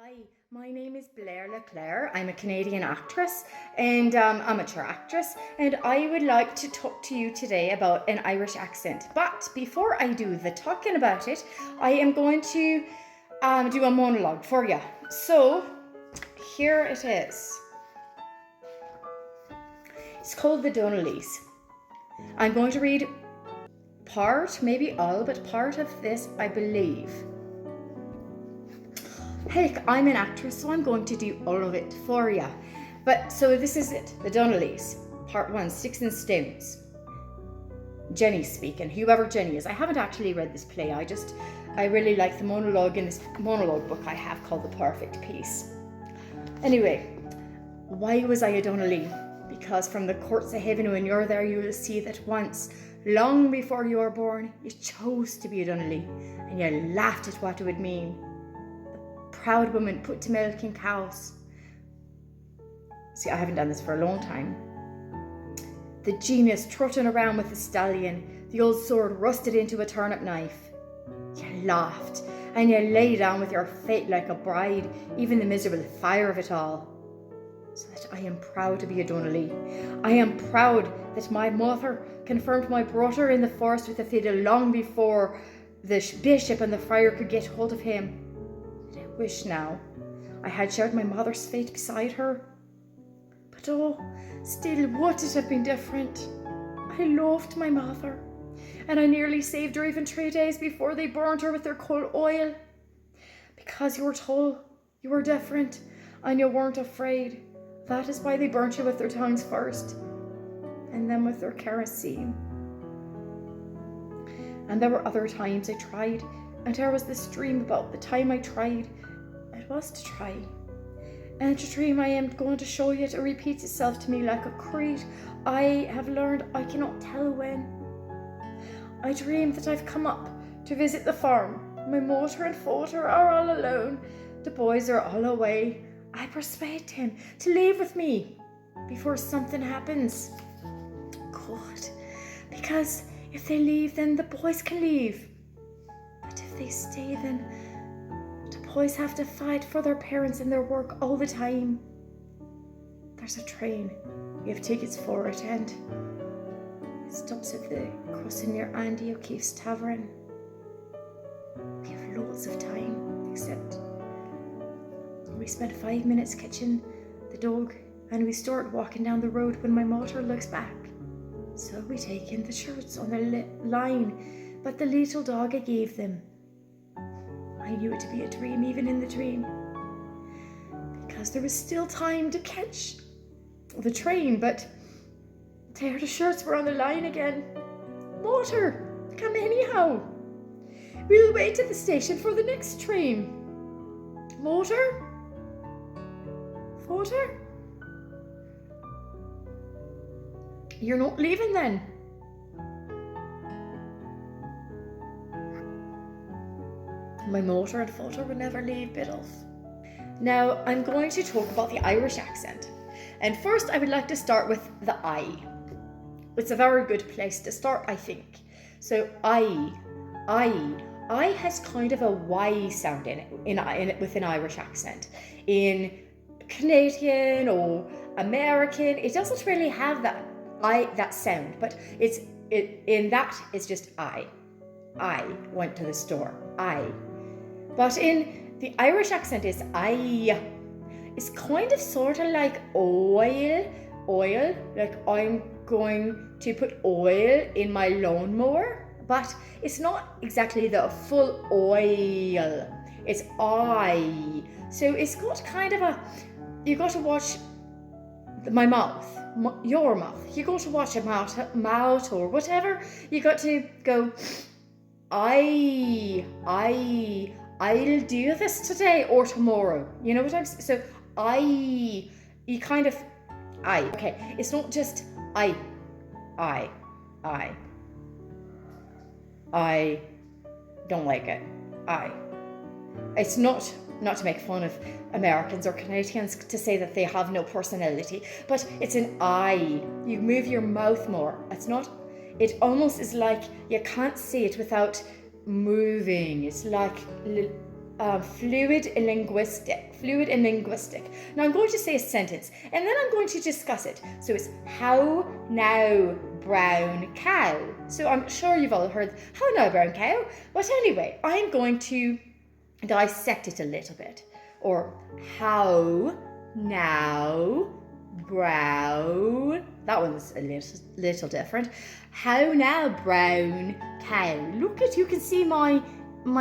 Hi, my name is Blair Leclerc. I'm a Canadian actress and amateur actress, and I would like to talk to you today about an Irish accent. But before I do the talking about it, I am going to do a monologue for you. So here it is. It's called the Donnelly's. I'm going to read part, maybe all, but part of this, I believe. Heck, I'm an actress, so I'm going to do all of it for you. But so this is it, the Donnelly's, part 1, Sticks and Stones. Jenny's speaking, whoever Jenny is. I haven't actually read this play. I really like the monologue in this monologue book I have called The Perfect Peace. Anyway, why was I a Donnelly? Because from the courts of heaven, when you're there, you will see that once, long before you were born, you chose to be a Donnelly, and you laughed at what it would mean. Proud woman put to milking cows. See, I haven't done this for a long time. The genius trotting around with the stallion, the old sword rusted into a turnip knife. You laughed, and you lay down with your fate like a bride, even the miserable fire of it all. So that I am proud to be a Donnelly. I am proud that my mother confirmed my brother in the forest with a fiddle long before the bishop and the friar could get hold of him. Wish now I had shared my mother's fate beside her. But oh, still would it have been different? I loved my mother, and I nearly saved her even 3 days before they burned her with their coal oil. Because you were told you were different and you weren't afraid. That is why they burnt you with their tongues first, and then with their kerosene. And there were other times I tried, and there was this dream about the time I tried. It was to try. And the dream I am going to show you, it repeats itself to me like a creed. I have learned I cannot tell when. I dream that I've come up to visit the farm. My motor and father are all alone. The boys are all away. I persuade them to leave with me before something happens. God, because if they leave, then the boys can leave. But if they stay, then the boys have to fight for their parents and their work all the time. There's a train. We have tickets for it, and it stops at the crossing near Andy O'Keefe's tavern. We have loads of time, except we spent 5 minutes catching the dog, and we start walking down the road when my motor looks back. So we take in the shirts on the line, but the little dog I gave them, I knew it to be a dream even in the dream, because there was still time to catch the train, but there the shirts were on the line again. Motor, come anyhow. We'll wait at the station for the next train. Motor? Motor? You're not leaving then? My motor and father would never leave Biddulph. Now, I'm going to talk about the Irish accent. And first, I would like to start with the I. It's a very good place to start, I think. So, I has kind of a Y sound in it with an Irish accent. In Canadian or American, it doesn't really have that sound, but it's just I. I went to the store. I. But in the Irish accent is I. It's kind of sort of like oil, like I'm going to put oil in my lawnmower, but it's not exactly the full oil. It's I. So it's got kind of you got to watch my mouth, your mouth. You got to watch a mouth or whatever. You got to go, I'll do this today or tomorrow. You know what I'm saying? So you kind of, okay. It's not just I don't like it. It's not to make fun of Americans or Canadians to say that they have no personality, but it's an I. You move your mouth more. It almost is like you can't say it without moving. It's like fluid and linguistic. Now I'm going to say a sentence and then I'm going to discuss it. So it's how now brown cow. So I'm sure you've all heard how now brown cow. But anyway, I'm going to dissect it a little bit. Or how now brown. That one's a little different. How now brown cow. Look at, you can see my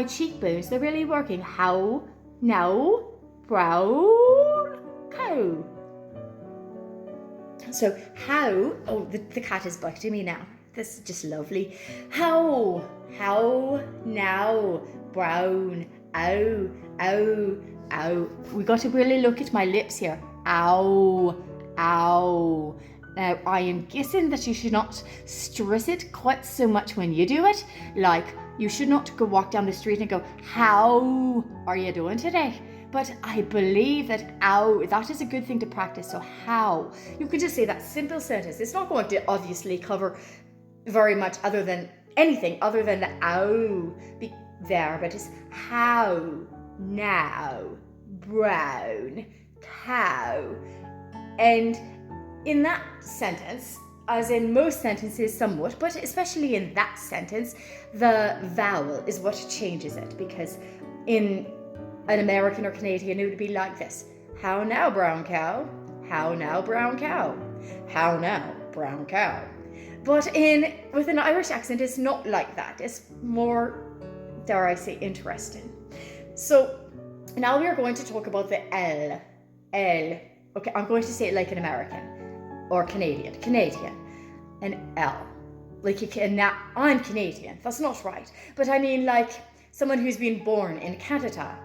cheekbones, they're really working. How now brown cow. So how, oh, the cat is biting me now. This is just lovely. How now brown, ow, ow, ow. We got to really look at my lips here. Ow, ow. Now, I am guessing that you should not stress it quite so much when you do it. Like, you should not go walk down the street and go, how are you doing today? But I believe that ow, that is a good thing to practice. So how? You could just say that simple sentence. It's not going to obviously cover very much other than anything other than the ow be there. But it's how now brown cow. And in that sentence, as in most sentences somewhat, but especially in that sentence, the vowel is what changes it, because in an American or Canadian, it would be like this. How now, brown cow? How now, brown cow? How now, brown cow? But with an Irish accent, it's not like that. It's more, dare I say, interesting. So now we are going to talk about the L. L. Okay, I'm going to say it like an American or Canadian. An L. Like you can, now I'm Canadian. That's not right. But I mean like someone who's been born in Canada,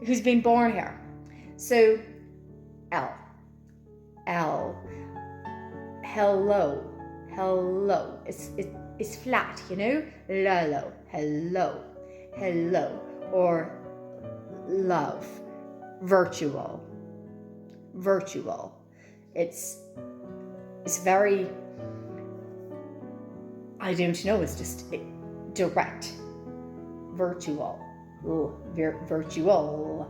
who's been born here. So L. Hello. It's flat, you know? Lolo. Hello. Or love. Virtual. It's very, I don't know, it's just direct. Virtual. Virtual.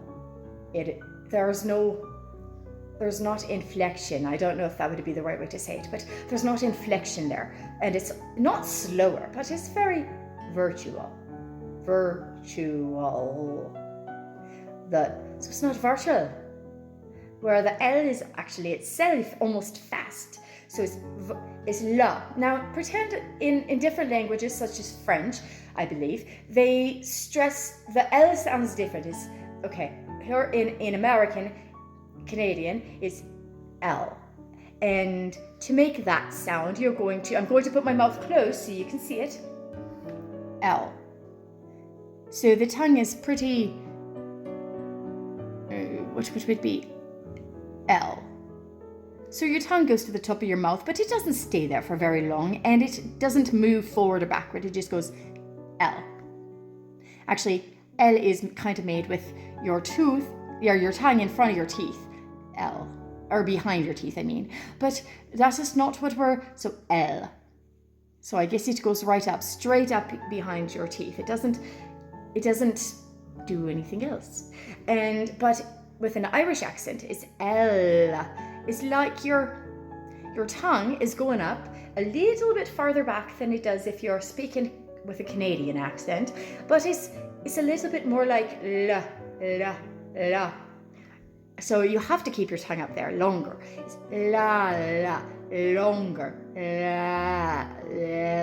There's not inflection. I don't know if that would be the right way to say it, but there's not inflection there. And it's not slower, but it's very virtual. So it's not virtual. Where the L is actually itself almost fast. So it's la. Now pretend in different languages such as French, I believe, they stress the L sounds different. It's okay. Here in American, Canadian is L. And to make that sound, I'm going to put my mouth close so you can see it. L. So the tongue is pretty, which would be L. So your tongue goes to the top of your mouth, but it doesn't stay there for very long, and it doesn't move forward or backward. It just goes L. Actually, L is kind of made with your tooth, or your tongue in front of your teeth. L. Or behind your teeth, I mean. But that is not what so L. So I guess it goes right up, straight up behind your teeth. It doesn't do anything else. But with an Irish accent, it's L. It's like your tongue is going up a little bit farther back than it does if you're speaking with a Canadian accent, but it's a little bit more like la, la, la. So you have to keep your tongue up there longer. It's la, la, longer, la,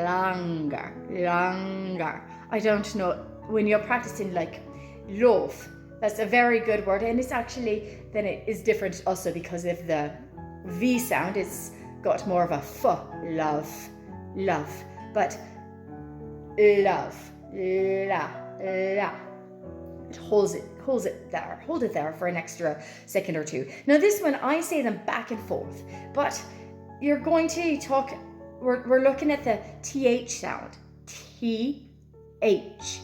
longer, longer. I don't know, when you're practicing like loaf, that's a very good word, and it's actually, then it is different also because of the V sound. It's got more of a f, love, but love, la, la. It holds it there. Hold it there for an extra second or two. Now this one, I say them back and forth, but you're going to talk, we're looking at the TH sound. TH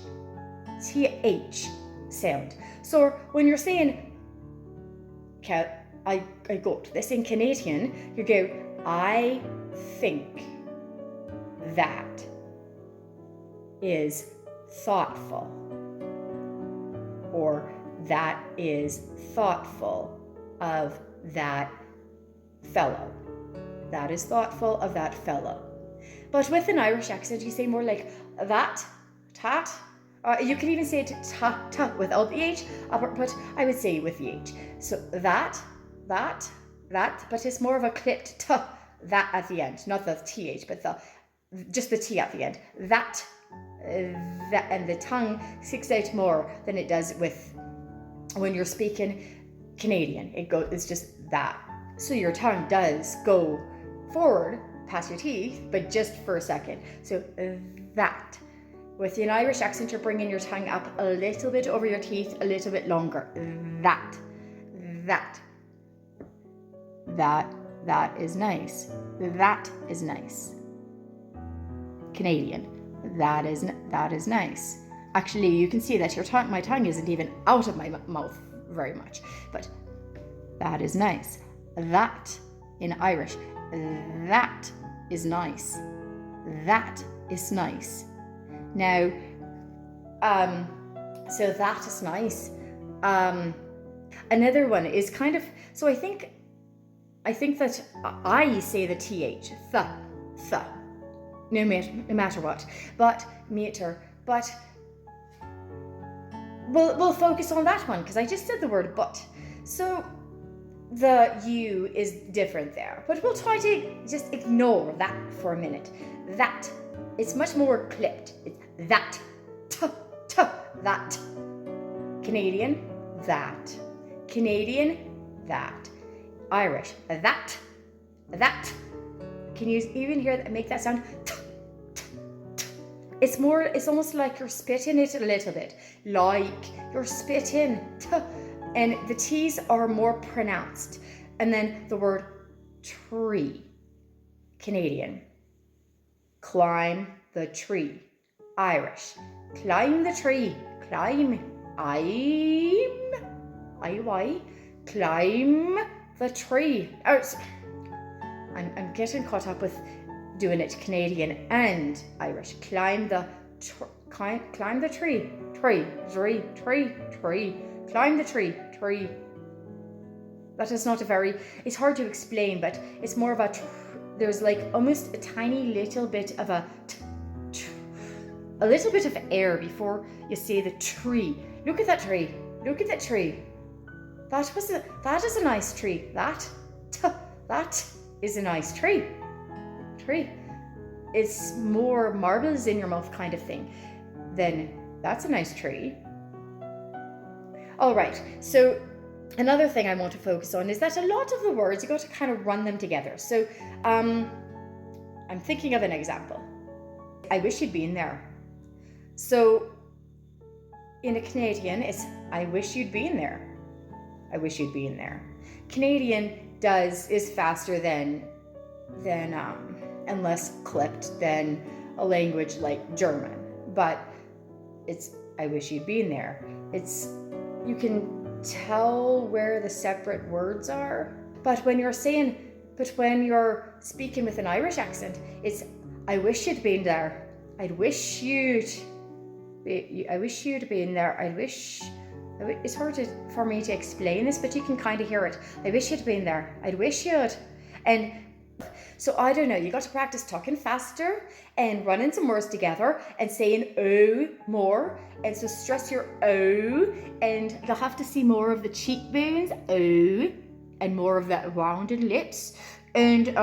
sound. So when you're saying, I got this in Canadian, you go, I think that is thoughtful, or that is thoughtful of that fellow. That is thoughtful of that fellow. But with an Irish accent, you say more like that, tat. You can even say it ta without the H, but I would say with the H. So that, but it's more of a clipped t, that at the end, not the th, but just the t at the end. That, and the tongue sticks out more than it does when you're speaking Canadian. It's just that. So your tongue does go forward past your teeth, but just for a second. So that. With an Irish accent, you're bringing your tongue up a little bit over your teeth, a little bit longer. That is nice. That is nice. Canadian. That is nice. Actually, you can see that my tongue isn't even out of my mouth very much, but that is nice. That in Irish, that is nice. That is nice. Now, so that is nice. Another one is kind of, so I think that I say the th, no matter what, but we'll focus on that one because I just said the word but. So the U is different there, but we'll try to just ignore that for a minute. That, it's much more clipped. It's that, that. Canadian, that. Canadian, that. Irish, that. Can you even hear that? Make that sound? It's almost like you're spitting it a little bit. Like you're spitting. And the T's are more pronounced. And then the word tree. Canadian. Climb the tree. Irish. Climb the tree. Climb. I-Y. Climb the tree. I'm getting caught up with doing it Canadian and Irish. Climb the tree. Climb the tree. Climb the tree. That is not it's hard to explain, but it's more of there's like almost a tiny little bit of a little bit of air before you say the tree. Look at that tree. That is a nice tree. That is a nice tree. It's more marbles in your mouth kind of thing. Then that's a nice tree. All right, so another thing I want to focus on is that a lot of the words, you got to kind of run them together. So I'm thinking of an example. I wish you'd been there. So in a Canadian, it's I wish you'd been there. I wish you'd been there. Canadian is faster than and less clipped than a language like German. But it's I wish you'd been there. You can tell where the separate words are. But when you're speaking with an Irish accent, it's I wish you'd been there. I wish you'd been there. It's hard for me to explain this, but you can kind of hear it. I wish you'd been there. I'd wish you'd. And so I don't know, you got to practice talking faster and running some words together and saying oh more. And so stress your oh, and you'll have to see more of the cheekbones, oh, and more of that rounded lips. And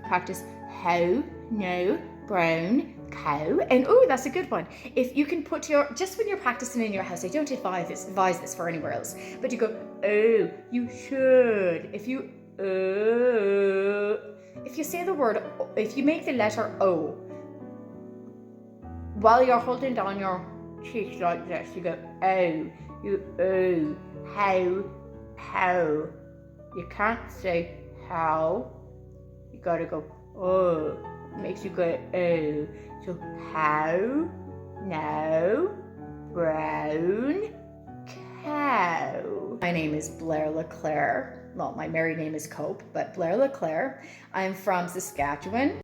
practice how, no, brown, cow. And oh, that's a good one. If you can put just when you're practicing in your house, I don't advise this for anywhere else, but you go, oh, you should. If you say the word, if you make the letter O, while you're holding down your cheeks like this, you go, oh, you oh, how. You can't say how, you gotta go, oh, it makes you go, oh. So how, no, brown, cow. My name is Blair LeClaire. Well, my married name is Cope, but Blair LeClaire. I'm from Saskatchewan.